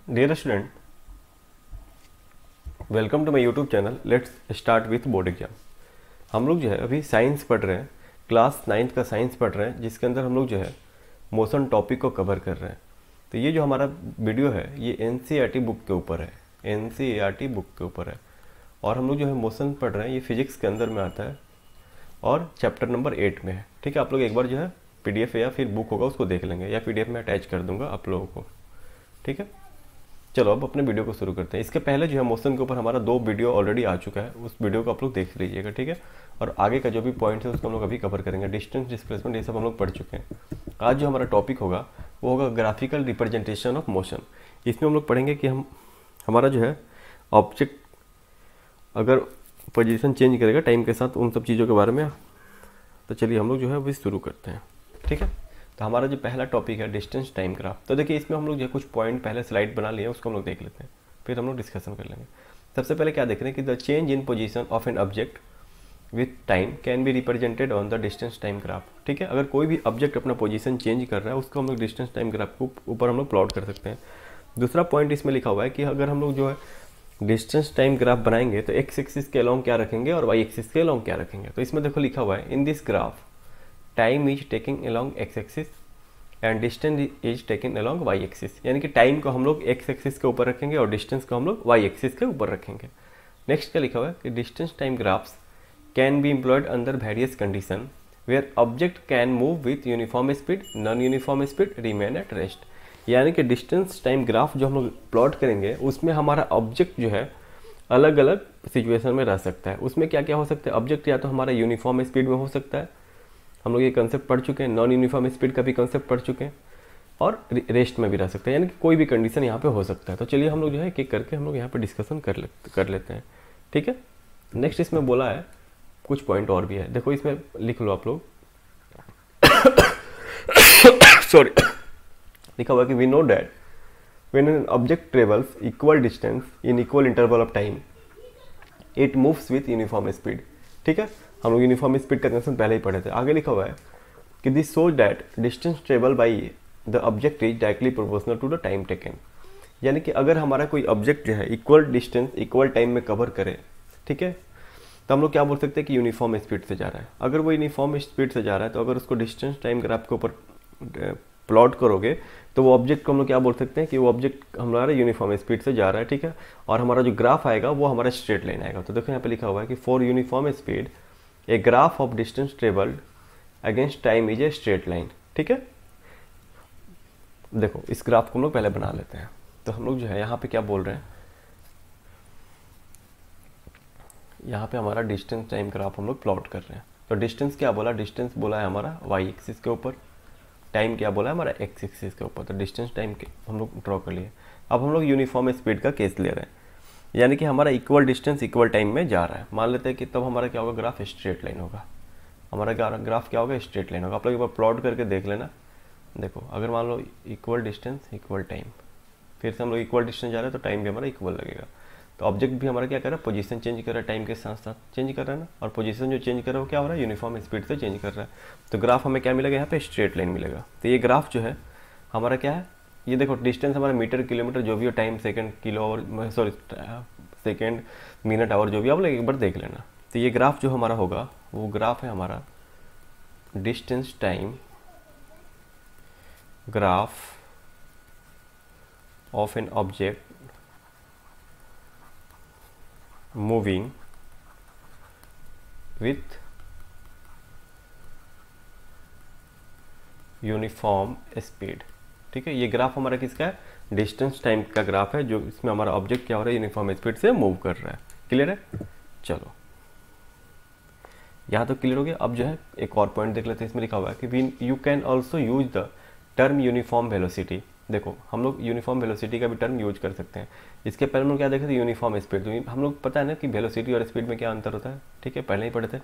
Dear student, welcome to my YouTube channel. Let's start with board exam. हम लोग जो है अभी साइंस पढ़ रहे हैं, क्लास 9th का साइंस पढ़ रहे हैं, जिसके अंदर हम लोग जो है मोशन टॉपिक को कवर कर रहे हैं। तो ये जो हमारा वीडियो है ये एनसीईआरटी बुक के ऊपर है, एनसीईआरटी बुक के ऊपर है। और हम लोग जो है मोशन पढ़ रहे हैं, ये फिजिक्स के अंदर में आता है और चैप्टर नंबर 8 में है। ठीक है, आप लोग एक बार जो है पीडीएफ या फिर बुक होगा उसको देख लेंगे, या पीडीएफ में अटैच कर दूंगा आप लोगों को। ठीक है, चलो अब अपने वीडियो को शुरू करते हैं। इसके पहले जो है मोशन के ऊपर हमारा 2 वीडियो ऑलरेडी आ चुका है, उस वीडियो को आप लोग देख लीजिएगा। ठीक है, और आगे का जो भी पॉइंट है उसको हम लोग अभी कवर करेंगे। डिस्टेंस, डिस्प्लेसमेंट, ये सब हम लोग पढ़ चुके हैं। आज जो हमारा टॉपिक होगा वो होगा ग्राफिकल रिप्रेजेंटेशन ऑफ मोशन। इसमें हम लोग पढ़ेंगे कि हमारा जो है ऑब्जेक्ट अगर पोजीशन चेंज करेगा टाइम के साथ, उन सब चीज़ों के बारे में। तो चलिए हम लोग जो है अभी शुरू करते हैं। ठीक है, तो हमारा जो पहला टॉपिक है डिस्टेंस टाइम ग्राफ। तो देखिए इसमें हम लोग जो कुछ पॉइंट पहले स्लाइड बना लिए, उसको हम लोग देख लेते हैं, फिर हम लोग डिस्कशन कर लेंगे। सबसे पहले क्या देख रहे हैं कि the change in position of an object with time can be represented on the distance time graph. ठीक है, अगर कोई भी ऑब्जेक्ट अपना पोजीशन चेंज कर रहा है उसको हम लोग डिस्टेंस टाइम ग्राफ के ऊपर हम लोग प्लॉट कर सकते हैं। दूसरा पॉइंट इसमें लिखा हुआ है कि अगर हम लोग जो है डिस्टेंस टाइम ग्राफ बनाएंगे तो एक्स एक्सिस के अलॉन्ग क्या रखेंगे और वाई एक्सिस के अलॉन्ग क्या रखेंगे। तो इसमें देखो लिखा हुआ है in this graph time is taking along x axis and distance is taken along y axis. यानी कि टाइम को हम लोग एक्स एक्सिस के ऊपर रखेंगे और डिस्टेंस को हम लोग वाई एक्सिस के ऊपर रखेंगे। नेक्स्ट क्या लिखा हुआ है कि distance time graphs can be employed under various condition where object can move with uniform speed, non uniform speed remain at rest. यानी कि डिस्टेंस टाइम ग्राफ जो हम लोग प्लॉट करेंगे उसमें हमारा ऑब्जेक्ट जो है अलग अलग सिचुएशन में रह सकता है। उसमें क्या क्या हो सकता है, ऑब्जेक्ट या तो हमारा यूनिफॉर्म स्पीड में हो सकता है, हम लोग ये कंसेप्ट पढ़ चुके हैं, नॉन यूनिफॉर्म स्पीड का भी कंसेप्ट पढ़ चुके हैं, और रेस्ट में भी रह सकता है। यानी कि कोई भी कंडीशन यहाँ पे हो सकता है। तो चलिए हम लोग जो है एक एक करके हम लोग यहाँ पे डिस्कशन कर लेते हैं। ठीक है, नेक्स्ट इसमें बोला है कुछ पॉइंट और भी है, देखो इसमें लिख लो आप लोग। सॉरी, लिखा हुआ कि we know that when an object travels equal distance in equal interval of time it moves with uniform speed. ठीक है, हम लोग यूनिफॉर्म स्पीड का कंसेप्ट पहले ही पढ़े थे। आगे लिखा हुआ है कि this shows that distance travel by the object is directly proportional to the time taken. यानी कि अगर हमारा कोई ऑब्जेक्ट जो है इक्वल डिस्टेंस इक्वल टाइम में कवर करे, ठीक है, तो हम लोग क्या बोल सकते हैं कि यूनिफॉर्म स्पीड से जा रहा है। अगर वो यूनिफॉर्म स्पीड से जा रहा है तो अगर उसको डिस्टेंस टाइम ग्राफ के ऊपर प्लॉट करोगे तो वो ऑब्जेक्ट को हम लोग क्या बोल सकते हैं कि वो ऑब्जेक्ट हमारा यूनिफॉर्म स्पीड से जा रहा है। ठीक है, और हमारा जो ग्राफ आएगा वो हमारा स्ट्रेट लाइन आएगा। तो देखो यहाँ पे लिखा हुआ है कि for uniform speed a graph of distance travelled against time is a straight line. ठीक है, देखो इस ग्राफ को हम लोग पहले बना लेते हैं। तो हम लोग जो है यहाँ पे क्या बोल रहे हैं, यहाँ पे हमारा डिस्टेंस टाइम ग्राफ हम लोग प्लॉट कर रहे हैं। तो डिस्टेंस क्या बोला, डिस्टेंस बोला है हमारा वाई एक्सिस के ऊपर, टाइम क्या बोला है हमारा एक्स एक्सिस के ऊपर। तो डिस्टेंस टाइम के हम लोग ड्रॉ कर लिए। अब हम लोग यूनिफॉर्म स्पीड का केस ले रहे हैं, यानी कि हमारा इक्वल डिस्टेंस इक्वल टाइम में जा रहा है। मान लेते हैं कि तब हमारा क्या होगा, ग्राफ स्ट्रेट लाइन होगा। हमारा ग्राफ क्या होगा, स्ट्रेट लाइन होगा। आप लोग एक बार प्लॉट करके देख लेना। देखो अगर मान लो इक्वल डिस्टेंस इक्वल टाइम, फिर से हम लोग इक्वल डिस्टेंस जा रहे हैं तो टाइम भी हमारा इक्वल लगेगा। तो ऑब्जेक्ट भी हमारा क्या कर रहा है, पोजीशन चेंज कर रहा है, टाइम के साथ साथ चेंज कर रहा है ना। और पोजीशन जो चेंज कर रहा है वो क्या हो रहा है, यूनिफॉर्म स्पीड से चेंज कर रहा है। तो ग्राफ हमें क्या मिलेगा, यहाँ पे स्ट्रेट लाइन मिलेगा। तो ये ग्राफ जो है हमारा क्या है, ये देखो डिस्टेंस हमारा मीटर किलोमीटर जो भी हो, टाइम सेकंड किलो और सॉरी सेकंड मिनट आवर जो भी, आप लोग एक बार देख लेना। तो ये ग्राफ जो हमारा होगा वो ग्राफ है हमारा distance time graph of an object moving with uniform speed. ठीक है, ये ग्राफ हमारा किसका है, डिस्टेंस टाइम का ग्राफ है, जो इसमें हमारा ऑब्जेक्ट क्या हो रहा है, यूनिफॉर्म स्पीड से मूव कर रहा है। क्लियर है, चलो यहाँ तो क्लियर हो गया। अब जो है एक और पॉइंट देख लेते हैं। इसमें लिखा हुआ है कि you can also use the term uniform velocity. देखो हम लोग यूनिफॉर्म वेलोसिटी का भी टर्म यूज कर सकते हैं। इसके पहले हम लोग क्या देखे थे, यूनिफॉर्म स्पीड। तो हम लोग पता है ना कि वेलोसिटी और स्पीड में क्या अंतर होता है। ठीक है, पहले ही पढ़े थे।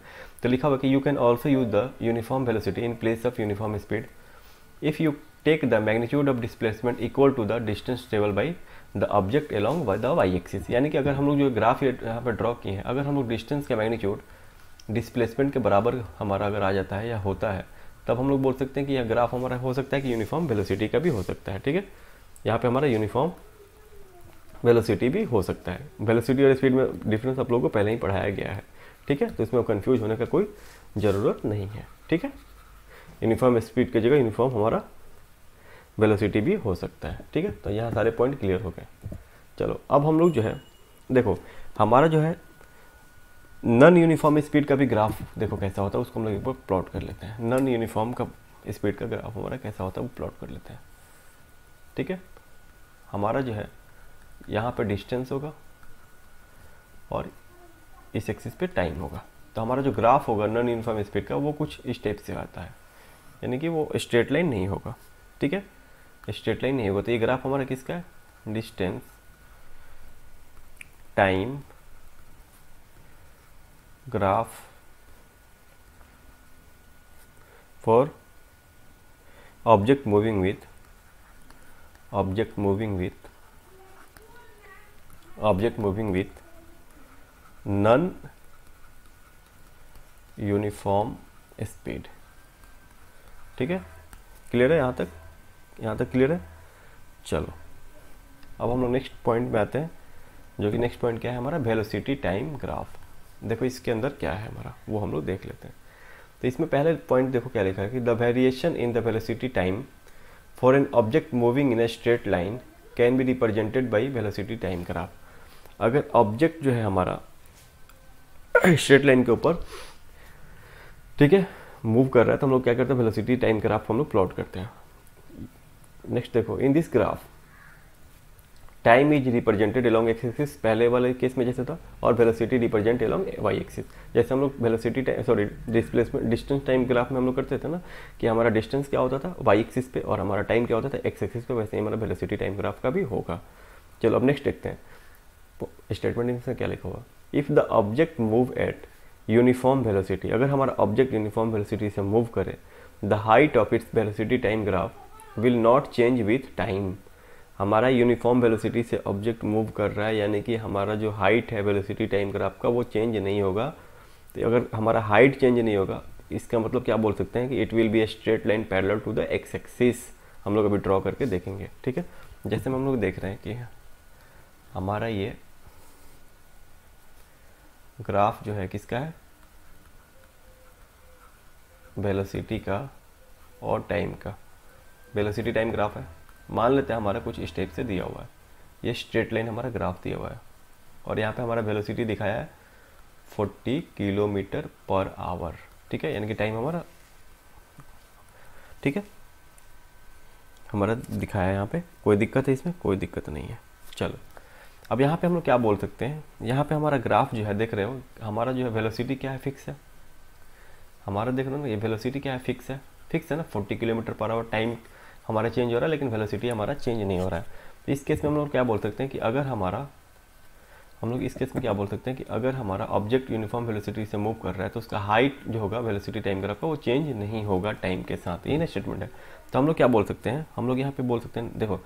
तो लिखा हुआ कि you can also use the uniform velocity in place of uniform speed if you take the magnitude of displacement equal to the distance travel by the object along the y axis. यानी कि अगर हम लोग जो graph यहाँ पर draw किए हैं, अगर हम लोग डिस्टेंस का मैग्नीट्यूड डिस्प्लेसमेंट के बराबर हमारा अगर आ जाता है या होता है, तब हम लोग बोल सकते हैं कि यह ग्राफ हमारा हो सकता है कि यूनिफॉर्म वेलोसिटी का भी हो सकता है। ठीक है, यहाँ पे हमारा यूनिफॉर्म वेलोसिटी भी हो सकता है। वेलोसिटी और स्पीड में डिफरेंस आप लोगों को पहले ही पढ़ाया गया है, ठीक है, तो इसमें कंफ्यूज होने का कोई ज़रूरत नहीं है, ठीक है। यूनिफॉर्म स्पीड की जगह यूनिफॉर्म हमारा वेलोसिटी भी हो सकता है, ठीक है। तो यहाँ सारे पॉइंट क्लियर हो गए। चलो अब हम लोग जो है देखो हमारा जो है नॉन यूनिफॉर्म स्पीड का भी ग्राफ देखो कैसा होता है, उसको हम लोग एक बार प्लॉट कर लेते हैं। नॉन यूनिफॉर्म का स्पीड का ग्राफ हमारा कैसा होता है वो प्लॉट कर लेते हैं, ठीक है। हमारा जो है यहाँ पे डिस्टेंस होगा और इस एक्सिस पे टाइम होगा। तो हमारा जो ग्राफ होगा नॉन यूनिफॉर्म स्पीड का वो कुछ स्टेप से आता है, यानी कि वो स्ट्रेट लाइन नहीं होगा, ठीक है, स्ट्रेट लाइन नहीं होगा। तो ये ग्राफ हमारा किसका है, distance time graph for object moving with non uniform speed, ठीक है। क्लियर है यहाँ तक क्लियर है। चलो अब हम लोग नेक्स्ट पॉइंट में आते हैं, जो कि नेक्स्ट पॉइंट क्या है हमारा, वेलोसिटी टाइम ग्राफ। देखो इसके अंदर क्या है हमारा वो हम लोग देख लेते हैं। तो इसमें पहले पॉइंट देखो क्या लिखा है कि the variation in the velocity time for an object moving in A straight line can be represented by velocity time graph. अगर ऑब्जेक्ट जो है हमारा स्ट्रेट लाइन के ऊपर, ठीक है, मूव कर रहा है तो हम लोग क्या करते हैं, वेलोसिटी टाइम ग्राफ हम लोग प्लॉट करते हैं। नेक्स्ट देखो in this graph time is represented along x axis, पहले वाले केस में जैसे था, और velocity represent along y axis. जैसे हम लोग velocity displacement distance time graph में हम लोग करते थे ना कि हमारा डिस्टेंस क्या होता था वाई एक्सिस पे और हमारा टाइम क्या होता था एक्स एक्सिस पे, वैसे ही हमारा वेलोसिटी टाइम ग्राफ का भी होगा। चलो अब नेक्स्ट देखते हैं स्टेटमेंट में क्या लिखा हुआ, if the object move at uniform velocity, अगर हमारा ऑब्जेक्ट यूनिफॉर्म वेलोसिटी से मूव करे, the height of its velocity time graph will not change with time. हमारा यूनिफॉर्म वेलोसिटी से ऑब्जेक्ट मूव कर रहा है, यानी कि हमारा जो हाइट है वेलोसिटी टाइम ग्राफ का वो चेंज नहीं होगा। तो अगर हमारा हाइट चेंज नहीं होगा, इसका मतलब क्या बोल सकते हैं कि it will be a straight line parallel to the x axis. हम लोग अभी ड्रॉ करके देखेंगे, ठीक है। जैसे हम लोग देख रहे हैं कि हमारा ये ग्राफ जो है किसका है, वेलोसिटी का और टाइम का। वेलोसिटी टाइम ग्राफ है, मान लेते हैं हमारा कुछ स्टेप से दिया हुआ है, ये स्ट्रेट लाइन हमारा ग्राफ दिया हुआ है और यहाँ पे हमारा वेलोसिटी दिखाया है 40 किलोमीटर पर आवर, ठीक है, यानी कि टाइम हमारा, ठीक है, हमारा दिखाया है यहाँ पे। कोई दिक्कत है इसमें? कोई दिक्कत नहीं है। चलो अब यहाँ पे हम लोग क्या बोल सकते हैं, यहाँ पे हमारा ग्राफ जो है देख रहे हो, हमारा जो है वेलोसिटी क्या है, फिक्स है। हमारा देख रहे हो ना, ये वेलोसिटी क्या है, फिक्स है ना, 40 किलोमीटर पर आवर। टाइम हमारा चेंज हो रहा है लेकिन वेलोसिटी हमारा चेंज नहीं हो रहा है। तो इस केस में हम लोग क्या बोल सकते हैं कि अगर हमारा, हम लोग इस केस में क्या बोल सकते हैं कि अगर हमारा ऑब्जेक्ट यूनिफॉर्म वेलोसिटी से मूव कर रहा है तो उसका हाइट जो होगा वेलोसिटी टाइम ग्राफ का वो चेंज नहीं होगा टाइम के साथ। ये ना स्टेटमेंट है। तो हम लोग क्या बोल सकते हैं, हम लोग यहाँ पे बोल सकते हैं, देखो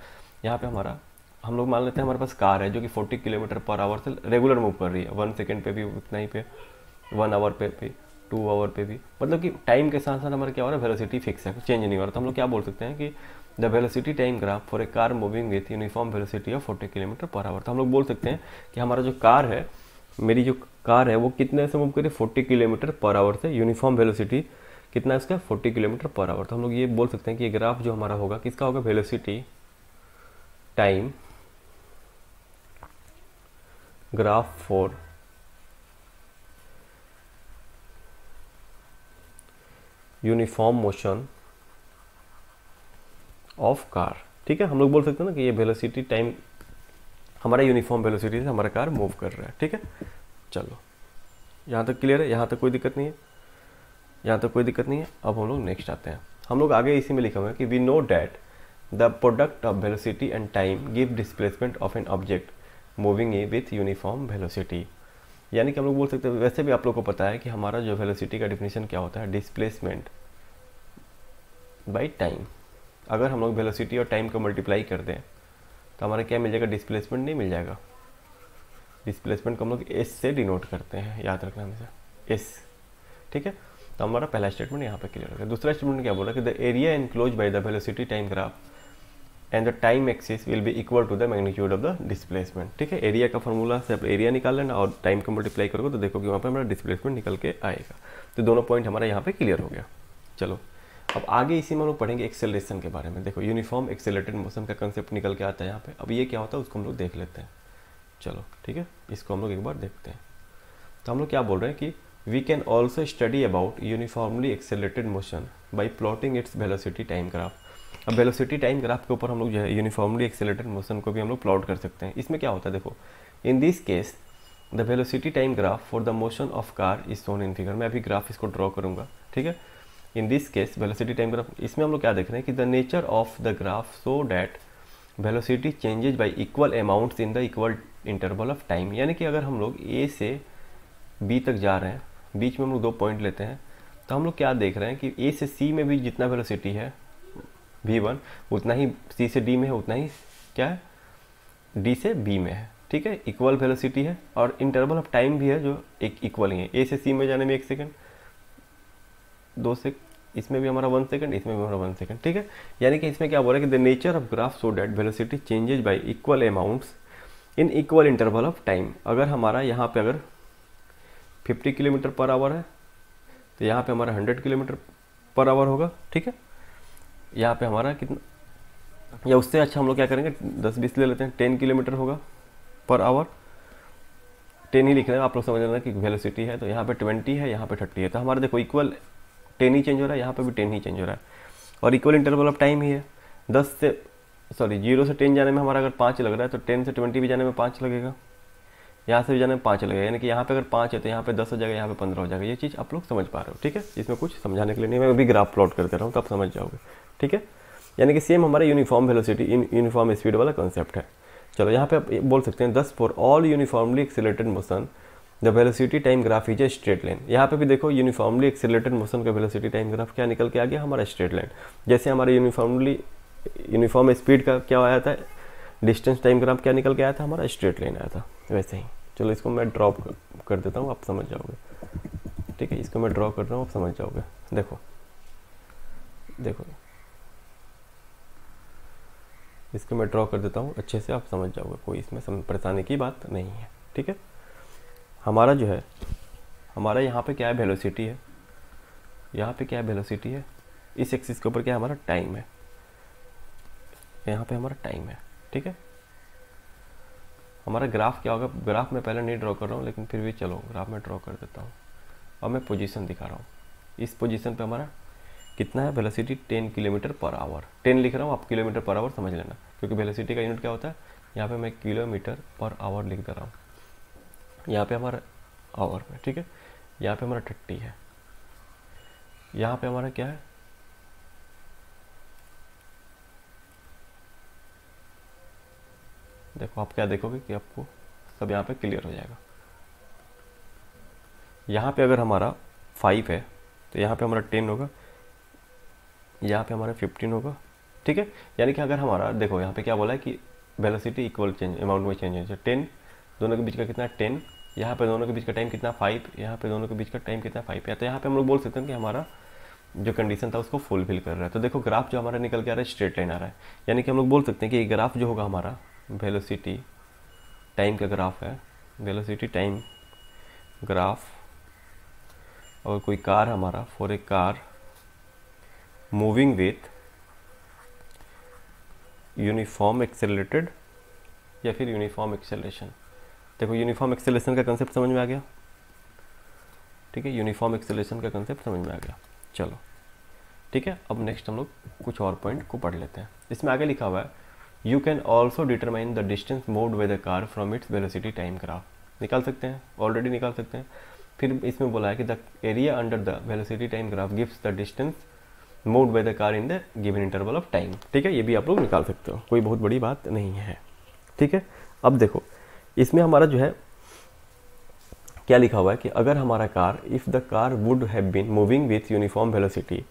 यहाँ पे हमारा, हम लोग मान लेते हैं हमारे पास कार है जो कि 40 किलोमीटर पर आवर से रेगुलर मूव कर रही है, 1 सेकेंड पे भी उतना ही पे, 1 आवर पे भी, 2 आवर पे भी, मतलब कि टाइम के साथ साथ हमारा क्या हो रहा है, वेलोसिटी फिक्स है, चेंज नहीं हो रहा। तो हम लोग क्या बोल सकते हैं कि the velocity time graph for a car moving with uniform velocity of 40 kilometre per hour. तो हम लोग बोल सकते हैं कि हमारा जो कार है, मेरी जो कार है वो कितने से मूव करे, 40 किलोमीटर पर आवर से। यूनिफॉर्म वेलोसिटी कितना है इसका, 40 किलोमीटर पर आवर। तो हम लोग ये बोल सकते हैं कि ये ग्राफ जो हमारा होगा किसका होगा, velocity time graph for uniform motion of car, ठीक है। हम लोग बोल सकते हैं ना कि ये वेलोसिटी टाइम हमारा यूनिफॉर्म वेलोसिटी से हमारा कार मूव कर रहा है, ठीक है। चलो यहाँ तक क्लियर है, यहाँ तक कोई दिक्कत नहीं है, यहाँ तक कोई दिक्कत नहीं है। अब हम लोग नेक्स्ट आते हैं, हम लोग आगे इसी में लिखा हुआ है कि we know that the product of velocity and time give displacement of an object moving a with uniform velocity. यानी कि हम लोग बोल सकते हैं, वैसे भी आप लोग को पता है कि हमारा जो वेलोसिटी का डिफिनीशन क्या होता है, डिस्प्लेसमेंट बाई टाइम। अगर हम लोग वेलोसिटी और टाइम को मल्टीप्लाई कर दें तो हमारा क्या मिल जाएगा, डिस्प्लेसमेंट नहीं मिल जाएगा। डिस्प्लेसमेंट को हम लोग एस से डिनोट करते हैं, याद रखना हमेशा एस, ठीक है। तो हमारा पहला स्टेटमेंट यहाँ पे क्लियर हो गया। दूसरा स्टेटमेंट क्या बोला कि the area enclose by the velocity time graph and the time axis will be equal to the magnitude of the displacement. ठीक है, एरिया का फॉर्मूला से आप एरिया निकाल लेना और टाइम को मल्टीप्लाई करोगे तो देखो कि वहाँ पे हमारा डिस्प्लेसमेंट निकल के आएगा। तो दोनों पॉइंट हमारा यहाँ पे क्लियर हो गया। चलो अब आगे इसी में हम लोग पढ़ेंगे एक्सेलरेशन के बारे में। देखो यूनिफॉर्म एक्सेलरेटेड मोशन का कंसेप्ट निकल के आता है यहाँ पे। अब ये क्या होता है उसको हम लोग देख लेते हैं। चलो ठीक है, इसको हम लोग एक बार देखते हैं। तो हम लोग क्या बोल रहे हैं कि we can also study about uniformly accelerated motion by plotting its velocity time graph. अब वेलोसिटी टाइम ग्राफ के ऊपर हम लोग जो है यूनिफॉर्मली एक्सेलरेटेड मोशन को भी हम लोग प्लॉट कर सकते हैं। इसमें क्या होता है देखो, in this case the velocity time graph for the motion of car is shown in figure. मैं अभी ग्राफ इसको ड्रॉ करूँगा। ठीक है, in this case velocity time graph, इसमें हम लोग क्या देख रहे हैं कि the nature of the graph so that velocity changes by equal amounts in the equal interval of time. यानी कि अगर हम लोग ए से बी तक जा रहे हैं, बीच में हम लोग 2 पॉइंट लेते हैं, तो हम लोग क्या देख रहे हैं कि ए से सी में भी जितना वेलोसिटी है v1 उतना ही सी से डी में है, उतना ही क्या है डी से बी में है। ठीक है, इक्वल वेलोसिटी है और इंटरवल ऑफ टाइम भी है जो एक इक्वल ही है। ए से सी में जाने में 1 सेकेंड, 2 सेकेंड, इसमें भी हमारा 1 सेकेंड, इसमें भी हमारा 1 सेकेंड। ठीक है, यानी कि इसमें क्या बोल रहा है कि the nature of graph so that velocity changes by equal amounts in equal interval of time. अगर हमारा यहाँ पे अगर 50 किलोमीटर पर आवर है तो यहाँ पे हमारा 100 किलोमीटर पर आवर होगा। ठीक है, यहाँ पे हमारा कितना, या उससे अच्छा हम लोग क्या करेंगे 10-20 ले लेते हैं, 10 किलोमीटर होगा पर आवर। 10 ही लिख रहे हैं, आप लोग समझ लेना कि वेलोसिटी है, तो यहाँ पे 20 है, यहाँ पे 30 है। तो हमारा देखो इक्वल 10 ही चेंज हो रहा है, यहाँ पे भी 10 ही चेंज हो रहा है और इक्वल इंटरवल ऑफ टाइम ही है। 0 से 10 जाने में हमारा अगर 5 लग रहा है तो 10 से 20 भी जाने में 5 लगेगा, यहाँ से भी जाने में 5 लगेगा। यानी कि यहाँ पे अगर 5 है तो यहाँ पे 10 हो जाएगा, यहाँ पे 15 हो जाएगा। ये चीज़ आप लोग समझ पा रहे हो। ठीक है, इसमें कुछ समझाने के लिए नहीं, मैं अभी ग्राफ प्लॉट कर दे रहा हूँ तो आप समझ जाओगे। ठीक है, यानी कि सेम हमारा यूनिफॉर्म वेलोसिटी यूनिफॉर्म स्पीड वाला कॉन्सेप्ट है। चलो यहाँ पे आप बोल सकते हैं 10 for all uniformly accelerated motion the velocity time graph is a straight line. यहाँ पे भी देखो यूनिफॉर्मली एक्सेलरेटेड मोशन का वेलोसिटी टाइम ग्राफ क्या निकल के आ गया, हमारा स्ट्रेट लाइन। जैसे हमारे यूनिफॉर्म स्पीड का क्या आया था, डिस्टेंस टाइम ग्राफ क्या निकल के आया था, हमारा स्ट्रेट लाइन आया था, वैसे ही। चलो इसको मैं ड्रॉप कर देता हूँ, आप समझ जाओगे। ठीक है, इसको मैं ड्रॉ कर रहा हूँ, आप समझ जाओगे। देखो देखो इसको मैं ड्रॉ कर देता हूँ अच्छे से, आप समझ जाओगे, कोई इसमें परेशानी की बात नहीं है। ठीक है, हमारा जो है, हमारा यहाँ पे क्या है वेलोसिटी है, यहाँ पे क्या है वेलोसिटी है, इस एक्सिस के ऊपर क्या है हमारा टाइम है, यहाँ पे हमारा टाइम है। ठीक है, हमारा ग्राफ क्या होगा, ग्राफ मैं पहले नहीं ड्रॉ कर रहा हूँ लेकिन फिर भी चलो ग्राफ में ड्रॉ कर देता हूँ। अब मैं पोजीशन दिखा रहा हूँ, इस पोजीशन पे हमारा कितना है वेलोसिटी 10 किलोमीटर पर आवर। 10 लिख रहा हूँ, आप किलोमीटर पर आवर समझ लेना, क्योंकि वेलोसिटी का यूनिट क्या होता है, यहाँ पे मैं किलोमीटर पर आवर लिख दे रहा हूँ, यहाँ पे हमारा आवर में। ठीक है, यहाँ पे हमारा 30 है, यहाँ पे हमारा क्या है, देखो आप क्या देखोगे कि आपको सब यहाँ पे क्लियर हो जाएगा। यहाँ पे अगर हमारा 5 है तो यहाँ पे हमारा 10 होगा, यहाँ पे हमारा 15 होगा। ठीक है, यानी कि अगर हमारा देखो यहाँ पे क्या बोला है कि वेलोसिटी इक्वल चेंज अमाउंट में चेंज है। 10 दोनों के बीच का कितना 10, यहाँ पे दोनों के बीच का टाइम कितना 5, यहाँ पे दोनों के बीच का टाइम कितना 5 है। तो यहाँ पे हम लोग बोल सकते हैं कि हमारा जो कंडीशन था उसको फुलफिल कर रहा है। तो देखो ग्राफ जो हमारा निकल के आ रहा है स्ट्रेट लाइन आ रहा है, यानी कि हम लोग बोल सकते हैं कि ये ग्राफ जो होगा हमारा वेलोसिटी टाइम का ग्राफ है, वेलोसिटी टाइम ग्राफ। और कोई कार हमारा, for a car moving with uniform accelerated या फिर यूनिफॉर्म एक्सेलरेशन। देखो यूनिफॉर्म एक्सेलरेशन का कंसेप्ट समझ में आ गया। ठीक है, यूनिफॉर्म एक्सेलरेशन का कंसेप्ट समझ में आ गया। चलो ठीक है, अब नेक्स्ट हम लोग कुछ और पॉइंट को पढ़ लेते हैं। इसमें आगे लिखा हुआ है you can also determine the distance moved by the car from its velocity time graph. निकाल सकते हैं, ऑलरेडी निकाल सकते हैं। फिर इसमें बोला है कि the area under the velocity time graph gives the distance moved by the car in the given interval of time. ठीक है, ये भी आप लोग निकाल सकते हो, कोई बहुत बड़ी बात नहीं है। ठीक है, अब देखो इसमें हमारा जो है क्या लिखा हुआ है कि अगर हमारा car, if the car would have been moving with uniform velocity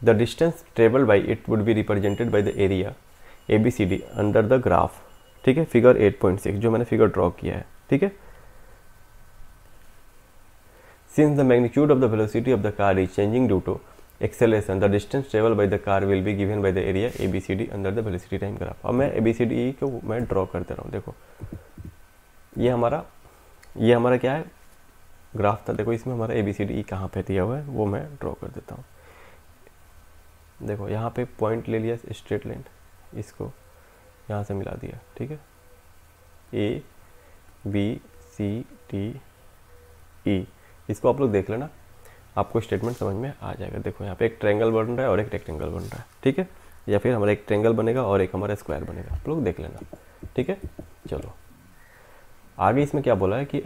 the distance travelled by it would be represented by the area ABCD under the graph. ठीक है, फिगर 8.6 जो मैंने फिगर ड्रॉ किया है। ठीक है, since the magnitude of the velocity of the car is changing due to acceleration the distance travel by the car will be given by the area ABCD under the velocity time graph. अब मैं ABCD को मैं draw कर दे रहा हूँ। देखो ये हमारा क्या है, ग्राफ था। देखो इसमें हमारा ABCD कहाँ पे दिया हुआ है वो मैं ड्रॉ कर देता हूँ। देखो यहाँ पे पॉइंट ले लिया स्ट्रेट लाइन, इसको यहाँ से मिला दिया, ठीक है। ABCDE इसको आप लोग देख लेना, आपको स्टेटमेंट समझ में आ जाएगा। देखो यहाँ पे एक ट्रायंगल बन रहा है और एक रेक्टेंगल बन रहा है, ठीक है। या फिर हमारा एक ट्रायंगल बनेगा और एक हमारा स्क्वायर बनेगा, आप लोग देख लेना, ठीक है। चलो आगे इसमें क्या बोला है कि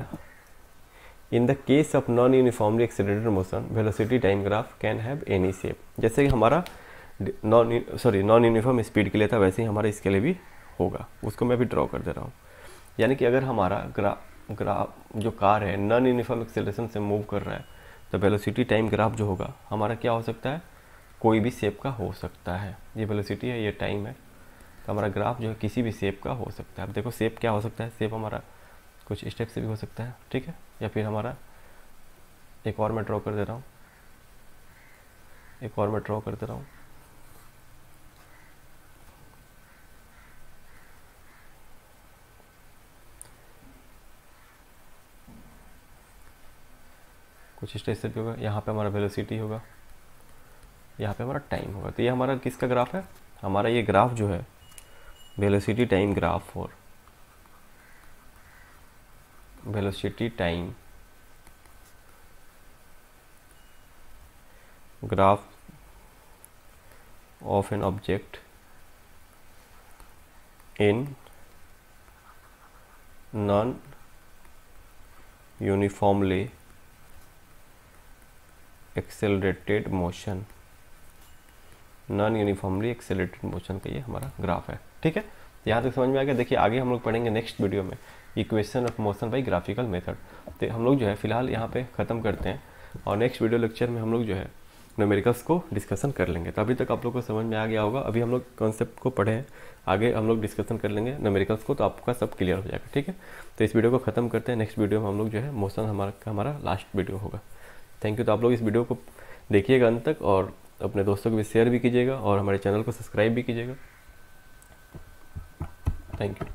in the case of non uniformly accelerated motion velocity time graph can have any shape. जैसे कि हमारा नॉन यूनिफॉर्म स्पीड के लिए था, वैसे ही हमारा इसके लिए भी होगा। उसको मैं भी ड्रॉ कर दे रहा हूँ। यानी कि अगर हमारा ग्राफ जो कार है नॉन यूनिफॉर्म एक्सेलरेशन से मूव कर रहा है तो वेलोसिटी टाइम ग्राफ जो होगा हमारा क्या हो सकता है, कोई भी शेप का हो सकता है। ये वेलोसिटी है, ये टाइम है, तो हमारा ग्राफ जो है किसी भी शेप का हो सकता है। अब देखो शेप क्या हो सकता है, शेप हमारा कुछ स्टेप से भी हो सकता है, ठीक है। या फिर हमारा एक और मैं ड्रॉ कर दे रहा हूँ, कुछ स्टेज से भी होगा। यहाँ पे हमारा वेलोसिटी होगा, यहाँ पे हमारा टाइम होगा। तो ये हमारा किसका ग्राफ है, हमारा ये ग्राफ जो है वेलोसिटी टाइम ग्राफ और velocity time graph of an object in non uniformly accelerated motion, non uniformly accelerated motion का ये हमारा ग्राफ है, ठीक है। यहाँ तक समझ में आ गया। देखिए आगे हम लोग पढ़ेंगे नेक्स्ट वीडियो में equation of motion by graphical method. तो हम लोग जो है फिलहाल यहाँ पे ख़त्म करते हैं और नेक्स्ट वीडियो लेक्चर में हम लोग जो है न्यूमेरिकल्स को डिस्कशन कर लेंगे। तो अभी तक आप लोग को समझ में आ गया होगा। अभी हम लोग कॉन्सेप्ट को पढ़े हैं, आगे हम लोग डिस्कशन कर लेंगे न्यूमेरिकल्स को, तो आपका सब क्लियर हो जाएगा, ठीक है। तो इस वीडियो को ख़त्म करते हैं। नेक्स्ट वीडियो में हम लोग जो है मोशन हमारा लास्ट वीडियो होगा। Thank you. तो आप लोग इस वीडियो को देखिएगा अंत तक और अपने दोस्तों को भी शेयर भी कीजिएगा और हमारे चैनल को सब्सक्राइब भी कीजिएगा। Thank you.